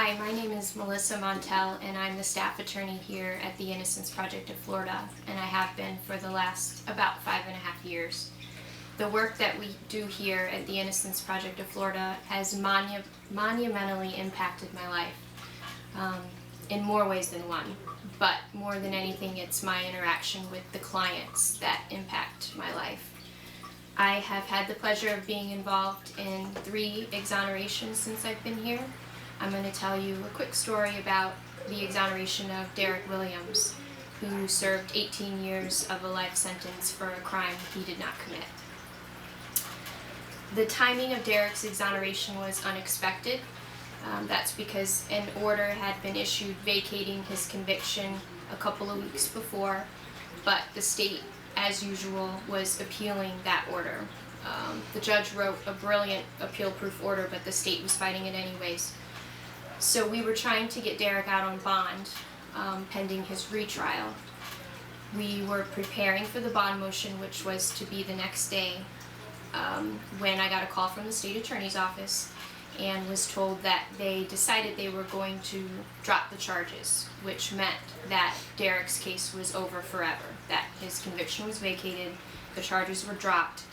Hi, my name is Melissa Montle, and I'm the staff attorney here at the Innocence Project of Florida, and I have been for the last about 5.5 years. The work that we do here at the Innocence Project of Florida has monumentally impacted my life in more ways than one, but more than anything, it's my interaction with the clients that impact my life. I have had the pleasure of being involved in 3 exonerations since I've been here. I'm going to tell you a quick story about the exoneration of Derrick Williams, who served 18 years of a life sentence for a crime he did not commit. The timing of Derrick's exoneration was unexpected. That's because an order had been issued vacating his conviction a couple of weeks before, but the state, as usual, was appealing that order. The judge wrote a brilliant appeal-proof order, but the state was fighting it anyways. So we were trying to get Derrick out on bond pending his retrial. We were preparing for the bond motion, which was to be the next day, when I got a call from the state attorney's office and was told that they decided they were going to drop the charges, which meant that Derrick's case was over forever, that his conviction was vacated, the charges were dropped.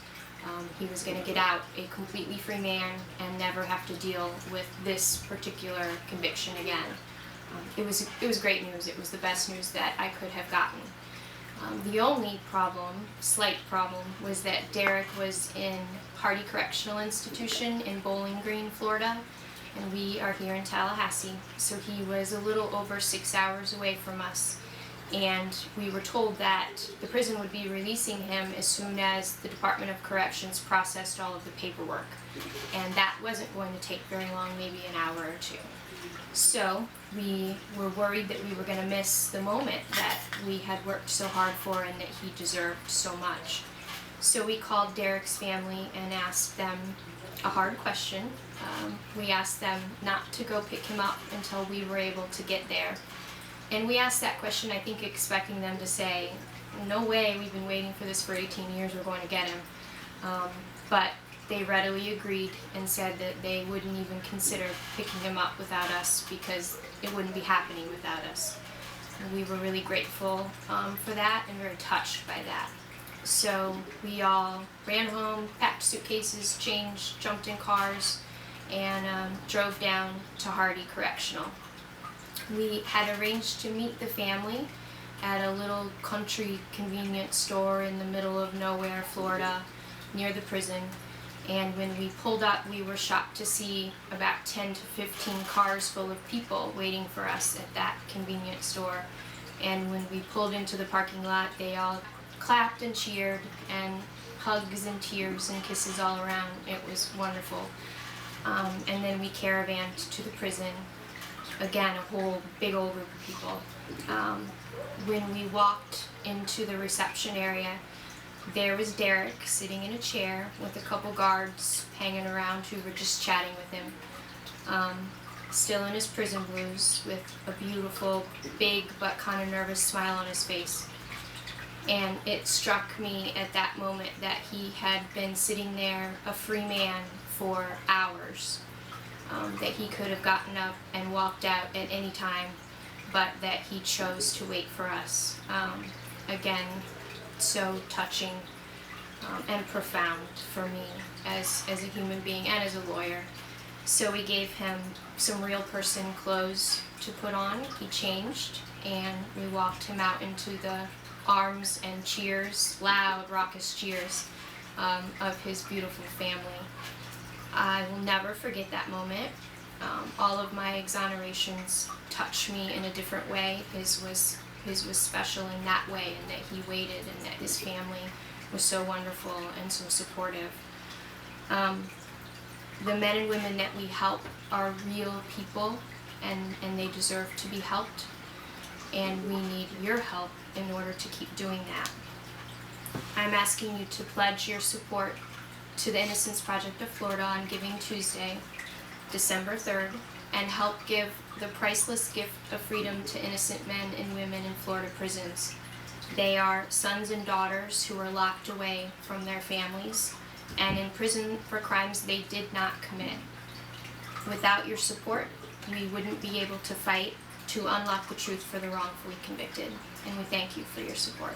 He was going to get out a completely free man and never have to deal with this particular conviction again. It was great news. It was the best news that I could have gotten. The only slight problem, was that Derrick was in Hardy Correctional Institution in Bowling Green, Florida, and we are here in Tallahassee. So he was a little over 6 hours away from us. And we were told that the prison would be releasing him as soon as the Department of Corrections processed all of the paperwork. And that wasn't going to take very long, maybe an hour or 2. So we were worried that we were going to miss the moment that we had worked so hard for and that he deserved so much. So we called Derrick's family and asked them a hard question. We asked them not to go pick him up until we were able to get there. And we asked that question, I think, expecting them to say, no way, we've been waiting for this for 18 years, we're going to get him. But they readily agreed and said that they wouldn't even consider picking him up without us because it wouldn't be happening without us. And we were really grateful for that and very touched by that. So we all ran home, packed suitcases, changed, jumped in cars, and drove down to Hardy Correctional. We had arranged to meet the family at a little country convenience store in the middle of nowhere, Florida, near the prison. And when we pulled up, we were shocked to see about 10 to 15 cars full of people waiting for us at that convenience store. And when we pulled into the parking lot, they all clapped and cheered, and hugs and tears and kisses all around. It was wonderful. And then we caravanned to the prison. Again, a whole big old group of people. When we walked into the reception area, there was Derrick sitting in a chair with a couple guards hanging around who were just chatting with him. Still in his prison blues, with a beautiful, big, but kind of nervous smile on his face. And it struck me at that moment that he had been sitting there, a free man, for hours. That he could have gotten up and walked out at any time, but that he chose to wait for us. Again, so touching and profound for me as a human being and as a lawyer. So we gave him some real person clothes to put on. He changed, and we walked him out into the arms and cheers, loud, raucous cheers, of his beautiful family. I will never forget that moment. All of my exonerations touch me in a different way. His was special in that way, and that he waited, and that his family was so wonderful and so supportive. The men and women that we help are real people, and they deserve to be helped, and we need your help in order to keep doing that. I'm asking you to pledge your support to the Innocence Project of Florida on Giving Tuesday, December 3rd, and help give the priceless gift of freedom to innocent men and women in Florida prisons. They are sons and daughters who are locked away from their families and in prison for crimes they did not commit. Without your support, we wouldn't be able to fight to unlock the truth for the wrongfully convicted. And we thank you for your support.